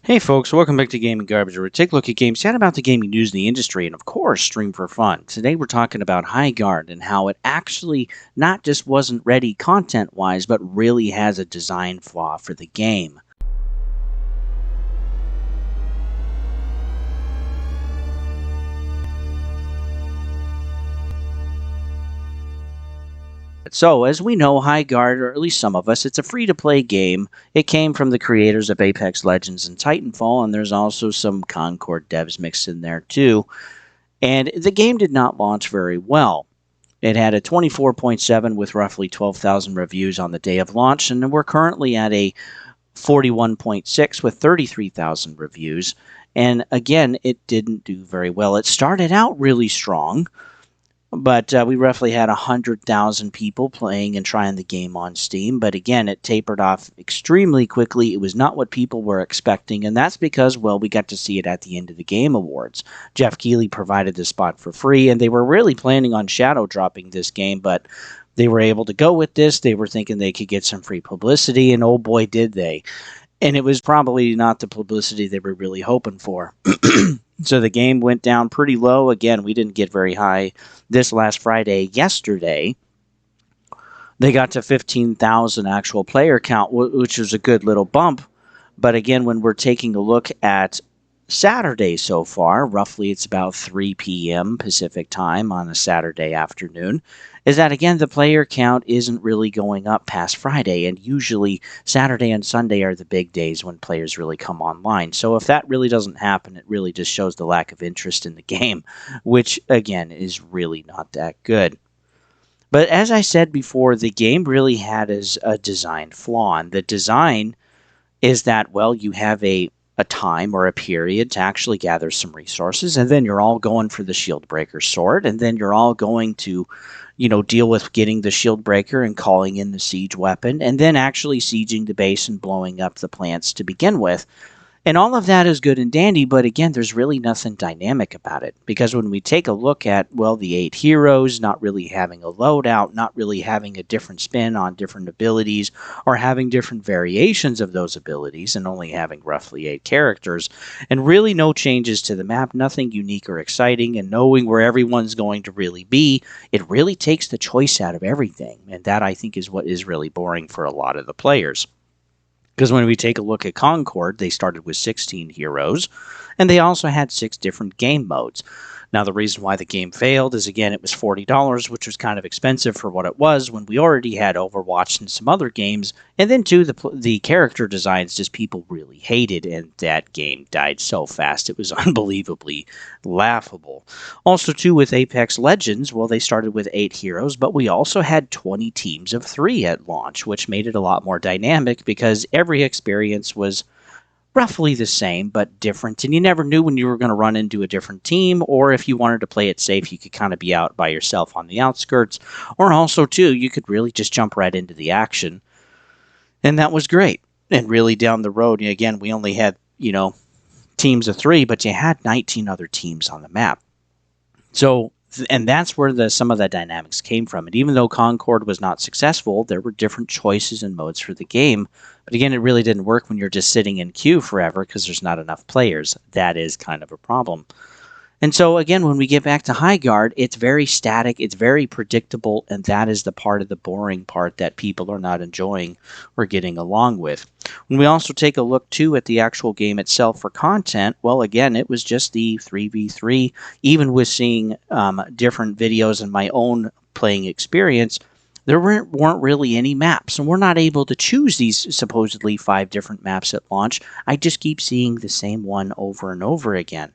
Hey folks, welcome back to Gaming Garbage, where we take a look at games, chat about the gaming news in the industry, and of course, stream for fun. Today we're talking about Highguard and how it actually not just wasn't ready content-wise, but really has a design flaw for the game. So, as we know, Highguard, or at least some of us, it's a free-to-play game. It came from the creators of Apex Legends and Titanfall, and there's also some Concord devs mixed in there too. And the game did not launch very well. It had a 24.7 with roughly 12,000 reviews on the day of launch, and we're currently at a 41.6 with 33,000 reviews. And again, it didn't do very well. It started out really strong, but we roughly had 100,000 people playing and trying the game on Steam. But again, it tapered off extremely quickly. It was not what people were expecting, and that's because, well, we got to see it at the end of the Game Awards. Jeff Keighley provided the spot for free, and they were really planning on shadow dropping this game, but they were able to go with this. They were thinking they could get some free publicity, and oh boy, did they. And it was probably not the publicity they were really hoping for. So the game went down pretty low. Again, we didn't get very high this last Friday. Yesterday, they got to 15,000 actual player count, which was a good little bump. But again, when we're taking a look at Saturday so far, roughly it's about 3 p.m. Pacific time on a Saturday afternoon, is that again the player count isn't really going up past Friday, and usually Saturday and Sunday are the big days when players really come online. So if that really doesn't happen, it really just shows the lack of interest in the game, which again is really not that good. But as I said before, the game really had a design flaw, and the design is that, well, you have a time or a period to actually gather some resources, and then you're all going for the shield breaker sword, and then you're all going to deal with getting the shield breaker and calling in the siege weapon, and then actually sieging the base and blowing up the plants to begin with. And all of that is good and dandy, but again, there's really nothing dynamic about it. Because when we take a look at, well, the 8 heroes not really having a loadout, not really having a different spin on different abilities, or having different variations of those abilities, and only having roughly 8 characters, and really no changes to the map, nothing unique or exciting, and knowing where everyone's going to really be, it really takes the choice out of everything. And that, I think, is what is really boring for a lot of the players. Because when we take a look at Concord, they started with 16 heroes, and they also had 6 different game modes. Now, the reason why the game failed is, again, it was $40, which was kind of expensive for what it was when we already had Overwatch and some other games. And then, too, the character designs just people really hated, and that game died so fast it was unbelievably laughable. Also, too, with Apex Legends, well, they started with 8 heroes, but we also had 20 teams of 3 at launch, which made it a lot more dynamic because every experience was roughly the same, but different, and you never knew when you were going to run into a different team, or if you wanted to play it safe, you could kind of be out by yourself on the outskirts, or also, too, you could really just jump right into the action, and that was great. And really down the road, again, we only had, teams of 3, but you had 19 other teams on the map. So, and that's where some of the dynamics came from. And even though Concord was not successful, there were different choices and modes for the game. But again, it really didn't work when you're just sitting in queue forever because there's not enough players. That is kind of a problem. And so, again, when we get back to Highguard, it's very static, it's very predictable, and that is the part of the boring part that people are not enjoying or getting along with. When we also take a look, too, at the actual game itself for content, well, again, it was just the 3v3. Even with seeing different videos in my own playing experience, there weren't really any maps, and we're not able to choose these supposedly 5 different maps at launch. I just keep seeing the same one over and over again,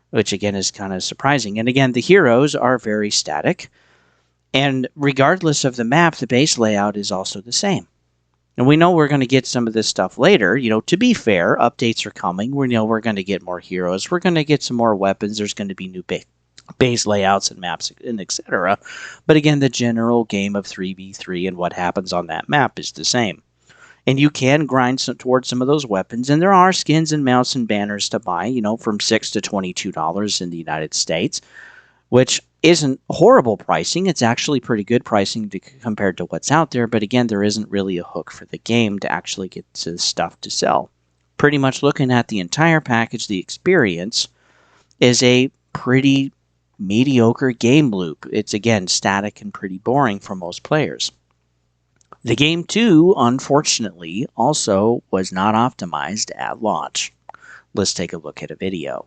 which again is kind of surprising. And again, the heroes are very static, and regardless of the map, the base layout is also the same. And we know we're going to get some of this stuff later. To be fair, updates are coming. We know we're going to get more heroes. We're going to get some more weapons. There's going to be new base layouts and maps and etc. But again, the general game of 3v3 and what happens on that map is the same. And you can grind towards some of those weapons, and there are skins and mounts and banners to buy, from $6 to $22 in the United States, which isn't horrible pricing. It's actually pretty good pricing compared to what's out there, but again, there isn't really a hook for the game to actually get to stuff to sell. pretty much looking at the entire package, the experience is a pretty mediocre game loop. It's, again, static and pretty boring for most players. The game, too, unfortunately, also was not optimized at launch. Let's take a look at a video.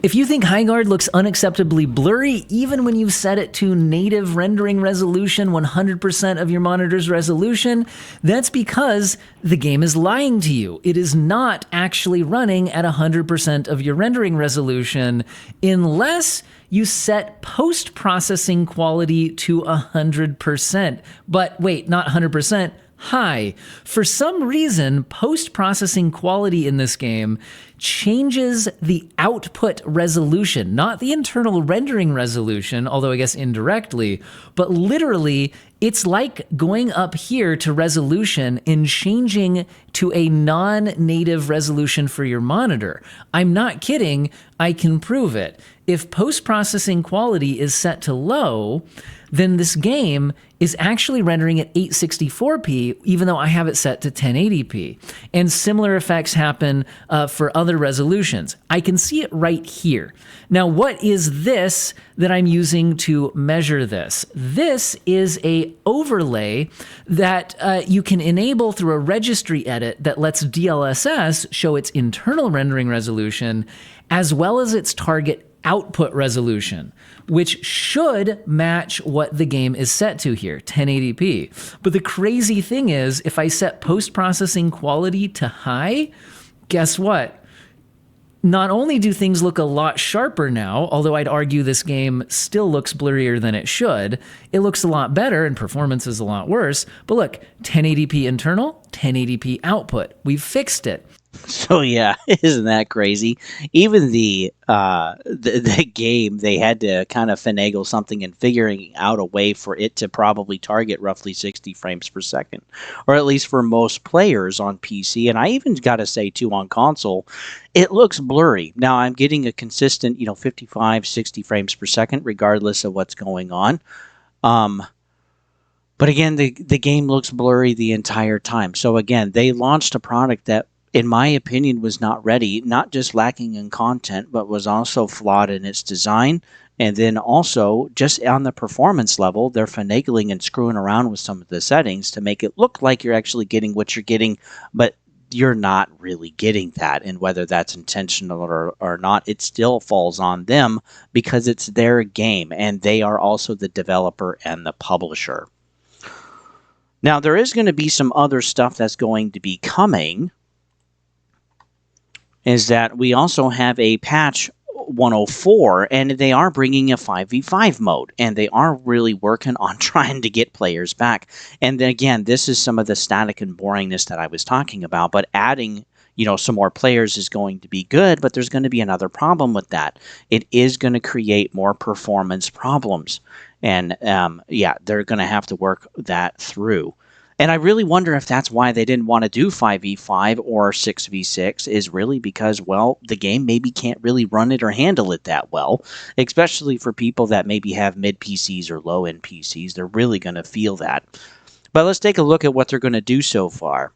If you think Highguard looks unacceptably blurry, even when you've set it to native rendering resolution, 100% of your monitor's resolution, that's because the game is lying to you. It is not actually running at 100% of your rendering resolution unless you set post-processing quality to 100%. But wait, not 100%. High. For some reason, post-processing quality in this game changes the output resolution, not the internal rendering resolution, although I guess indirectly, but literally it's like going up here to resolution and changing to a non-native resolution for your monitor. I'm not kidding, I can prove it. If post-processing quality is set to low, then this game is actually rendering at 864p, even though I have it set to 1080p. And similar effects happen for other resolutions. I can see it right here. Now, what is this that I'm using to measure this? This is a overlay that you can enable through a registry edit that lets DLSS show its internal rendering resolution as well as its target output resolution, which should match what the game is set to here, 1080p. But the crazy thing is, if I set post-processing quality to high, guess what? Not only do things look a lot sharper now, although I'd argue this game still looks blurrier than it should, it looks a lot better and performance is a lot worse. But look, 1080p internal, 1080p output. We've fixed it. So yeah, isn't that crazy? Even the game, they had to kind of finagle something in figuring out a way for it to probably target roughly 60 frames per second, or at least for most players on PC. And I even got to say too, on console, it looks blurry. Now I'm getting a consistent, 55, 60 frames per second, regardless of what's going on. But again, the game looks blurry the entire time. So again, they launched a product that, in my opinion, was not ready, not just lacking in content, but was also flawed in its design. And then also, just on the performance level, they're finagling and screwing around with some of the settings to make it look like you're actually getting what you're getting, but you're not really getting that. And whether that's intentional or not, it still falls on them because it's their game, and they are also the developer and the publisher. Now, there is going to be some other stuff that's going to be coming, is that we also have a patch 104, and they are bringing a 5v5 mode, and they are really working on trying to get players back. And then again, this is some of the static and boringness that I was talking about, but adding some more players is going to be good, but there's going to be another problem with that. It is going to create more performance problems, and they're going to have to work that through. And I really wonder if that's why they didn't want to do 5v5 or 6v6, is really because, well, the game maybe can't really run it or handle it that well, especially for people that maybe have mid PCs or low-end PCs. They're really going to feel that. But let's take a look at what they're going to do so far.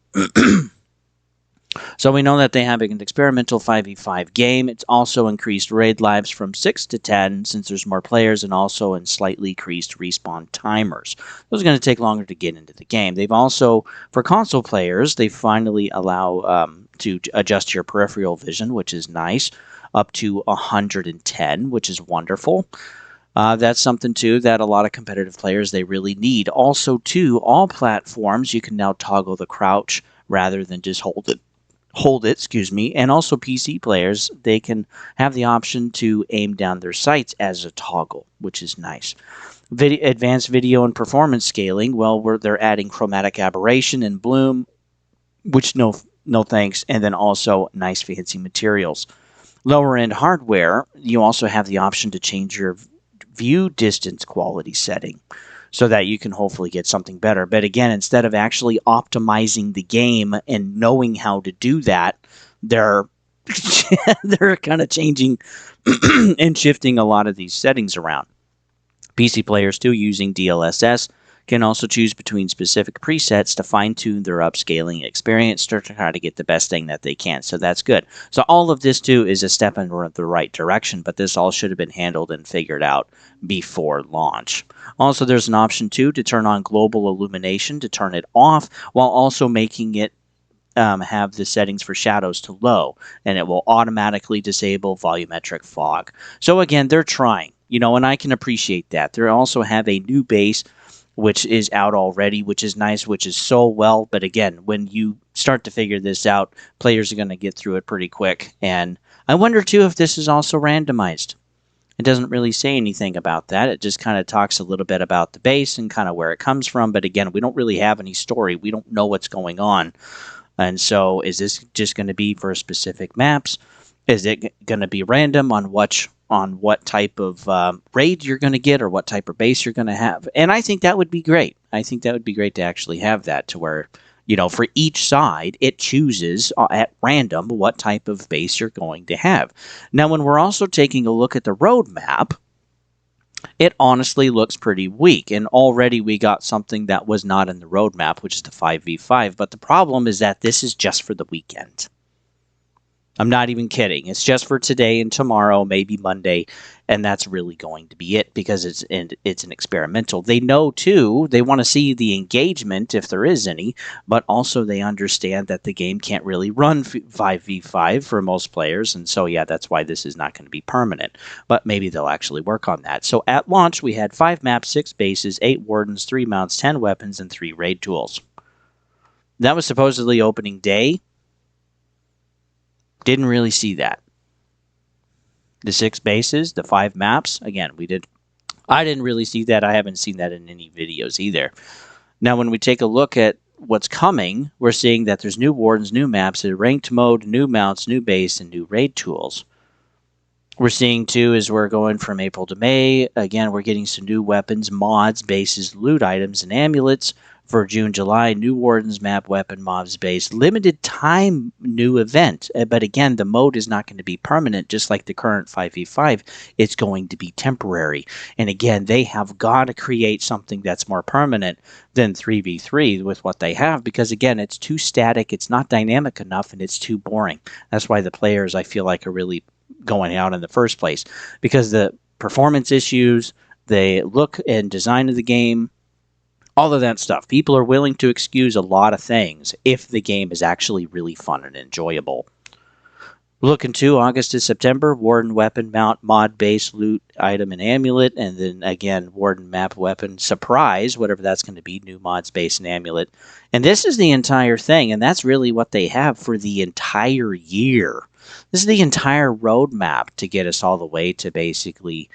So we know that they have an experimental 5v5 game. It's also increased raid lives from 6 to 10 since there's more players, and also in slightly increased respawn timers. Those are going to take longer to get into the game. They've also, for console players, they finally allow to adjust your peripheral vision, which is nice, up to 110, which is wonderful. That's something, too, that a lot of competitive players, they really need. Also, too, all platforms, you can now toggle the crouch rather than just hold it, and also PC players, they can have the option to aim down their sights as a toggle, which is nice. Advanced video and performance scaling, well, they're adding chromatic aberration and bloom, which no thanks, and then also nice fancy materials. Lower end hardware, you also have the option to change your view distance quality setting, so that you can hopefully get something better. But again, instead of actually optimizing the game and knowing how to do that, they're kind of changing and shifting a lot of these settings around. PC players too, using DLSS can also choose between specific presets to fine-tune their upscaling experience to try to get the best thing that they can. So that's good. So all of this too is a step in the right direction, but this all should have been handled and figured out before launch. Also, there's an option too to turn on global illumination to turn it off while also making it have the settings for shadows to low, and it will automatically disable volumetric fog. So again, they're trying, and I can appreciate that. They also have a new base which is out already, which is nice, which is so well. But again, when you start to figure this out, players are going to get through it pretty quick. And I wonder too if this is also randomized. It doesn't really say anything about that. It just kind of talks a little bit about the base and kind of where it comes from. But again, we don't really have any story. We don't know what's going on. And so is this just going to be for specific maps? Is it going to be random on what type of raid you're going to get or what type of base you're going to have? And I think that would be great. I think that would be great to actually have that to where, for each side, it chooses at random what type of base you're going to have. Now, when we're also taking a look at the roadmap, it honestly looks pretty weak. And already we got something that was not in the roadmap, which is the 5v5. But the problem is that this is just for the weekend. I'm not even kidding. It's just for today and tomorrow, maybe Monday, and that's really going to be it because it's an experimental. They know, too, they want to see the engagement, if there is any, but also they understand that the game can't really run 5v5 for most players, and so, yeah, that's why this is not going to be permanent, but maybe they'll actually work on that. So at launch, we had 5 maps, 6 bases, 8 wardens, 3 mounts, 10 weapons, and 3 raid tools. That was supposedly opening day. Didn't really see that. The 6 bases, the 5 maps, again, I didn't really see that. I haven't seen that in any videos either. Now, when we take a look at what's coming, we're seeing that there's new wardens, new maps, a ranked mode, new mounts, new base, and new raid tools. We're seeing, too, as we're going from April to May, again, we're getting some new weapons, mods, bases, loot items, and amulets. For June, July, new wardens, map, weapon, mobs, base, limited time new event. But again, the mode is not going to be permanent, just like the current 5v5. It's going to be temporary. And again, they have got to create something that's more permanent than 3v3 with what they have, because again, it's too static, it's not dynamic enough, and it's too boring. That's why the players, I feel like, are really going out in the first place, because the performance issues, the look and design of the game, all of that stuff. People are willing to excuse a lot of things if the game is actually really fun and enjoyable. Looking to August to September, Warden, weapon, mount, mod, base, loot, item, and amulet. And then again, Warden, map, weapon, surprise, whatever that's going to be, new mods, base, and amulet. And this is the entire thing, and that's really what they have for the entire year. This is the entire roadmap to get us all the way to basically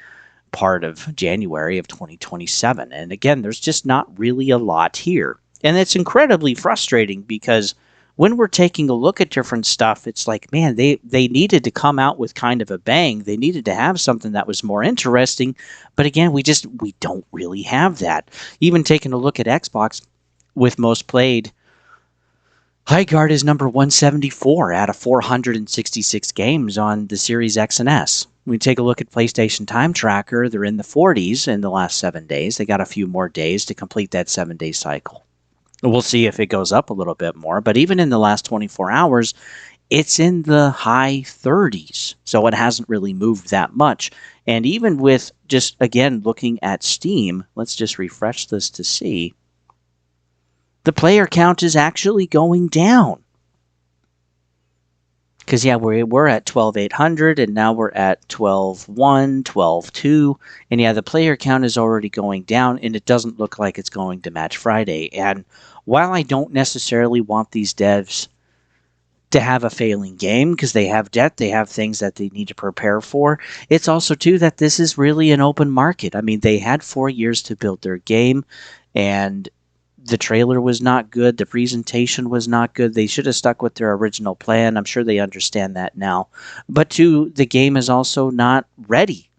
part of January of 2027. And again, there's just not really a lot here. And it's incredibly frustrating because when we're taking a look at different stuff, it's like, man, they needed to come out with kind of a bang. They needed to have something that was more interesting. But again, we don't really have that. Even taking a look at Xbox with most played, Highguard is number 174 out of 466 games on the Series X and S. When we take a look at PlayStation Time Tracker, they're in the 40s in the last 7 days. They got a few more days to complete that 7-day cycle. We'll see if it goes up a little bit more, but even in the last 24 hours, it's in the high 30s, so it hasn't really moved that much. And even with just, again, looking at Steam, let's just refresh this to see, the player count is actually going down. Because, yeah, we're at 12,800, and now we're at 12,1, 12,2. And, yeah, the player count is already going down, and it doesn't look like it's going to match Friday. And while I don't necessarily want these devs to have a failing game, because they have debt, they have things that they need to prepare for, it's also, too, that this is really an open market. I mean, they had 4 years to build their game, and the trailer was not good. The presentation was not good. They should have stuck with their original plan. I'm sure they understand that now. But two, the game is also not ready.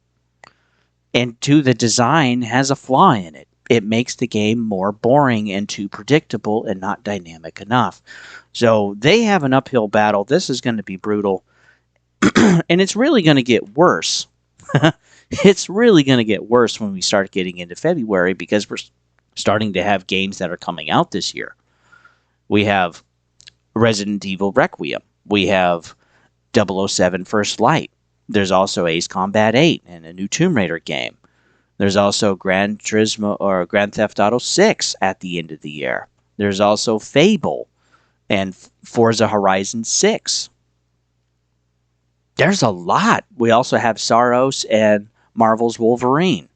And two, the design has a flaw in it. It makes the game more boring and too predictable and not dynamic enough. So they have an uphill battle. This is going to be brutal. And it's really going to get worse. It's really going to get worse when we start getting into February, because we're starting to have games that are coming out this year. We have Resident Evil Requiem. We have 007 First Light. There's also Ace Combat 8 and a new Tomb Raider game. There's also Gran Turismo or Grand Theft Auto 6 at the end of the year. There's also Fable and Forza Horizon 6. There's a lot. We also have Saros and Marvel's Wolverine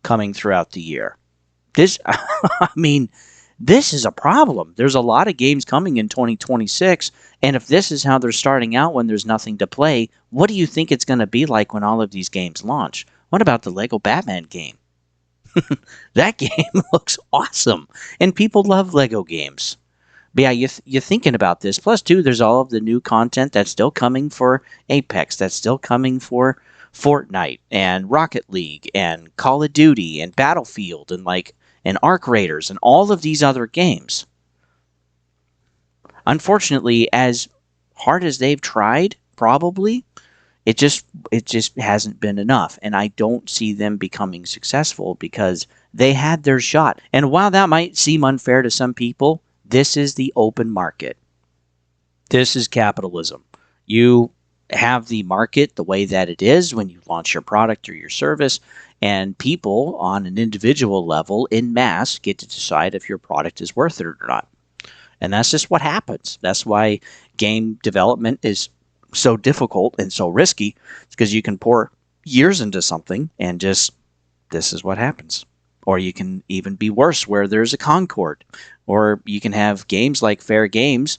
coming throughout the year. This, I mean, this is a problem. There's a lot of games coming in 2026, and if this is how they're starting out when there's nothing to play, what do you think it's going to be like when all of these games launch? What about the Lego Batman game? That game looks awesome, and people love Lego games. But yeah, you're thinking about this. Plus, too, there's all of the new content that's still coming for Apex, that's still coming for Fortnite and Rocket League and Call of Duty and Battlefield and Arc Raiders and all of these other games. Unfortunately, as hard as they've tried, probably it just hasn't been enough, and I don't see them becoming successful because they had their shot. And while that might seem unfair to some people, this is the open market. This is capitalism. You have the market the way that it is when you launch your product or your service, and people on an individual level in mass get to decide if your product is worth it or not. And that's just what happens. That's why game development is so difficult and so risky. It's because you can pour years into something and just this is what happens. Or you can even be worse where there's a Concord. Or you can have games like Fair Games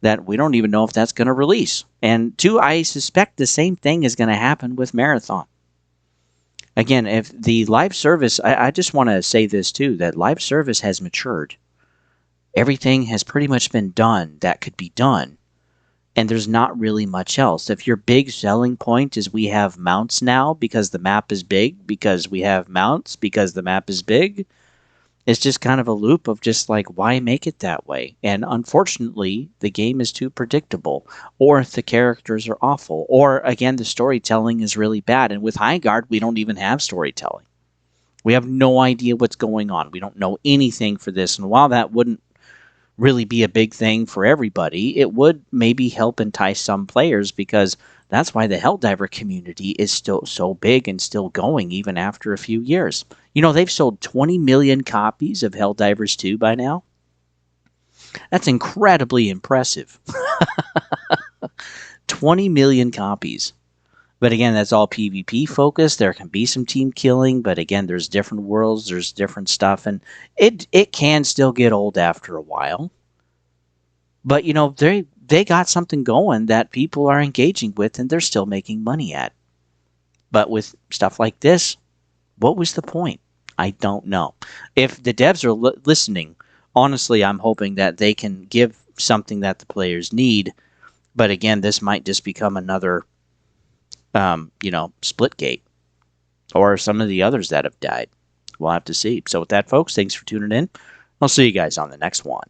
that we don't even know if that's going to release. And two, I suspect the same thing is going to happen with Marathon. Again, if the live service, I just want to say this too, that live service has matured. Everything has pretty much been done that could be done. And there's not really much else. If your big selling point is we have mounts now because the map is big, because we have mounts because the map is big, it's just kind of a loop of just like, why make it that way? And unfortunately, the game is too predictable, or the characters are awful, or again, the storytelling is really bad. And with Highguard, we don't even have storytelling. We have no idea what's going on. We don't know anything for this. And while that wouldn't really be a big thing for everybody, it would maybe help entice some players because that's why the Helldiver community is still so big and still going even after a few years. You know, they've sold 20 million copies of Helldivers 2 by now. That's incredibly impressive. 20 million copies. But again, that's all PvP focused. There can be some team killing, but again, there's different worlds, there's different stuff, and it can still get old after a while. But you know, they got something going that people are engaging with and they're still making money at. But with stuff like this, what was the point? I don't know. If the devs are listening, honestly, I'm hoping that they can give something that the players need. But again, this might just become another Splitgate or some of the others that have died. We'll have to see. So with that, folks, thanks for tuning in. I'll see you guys on the next one.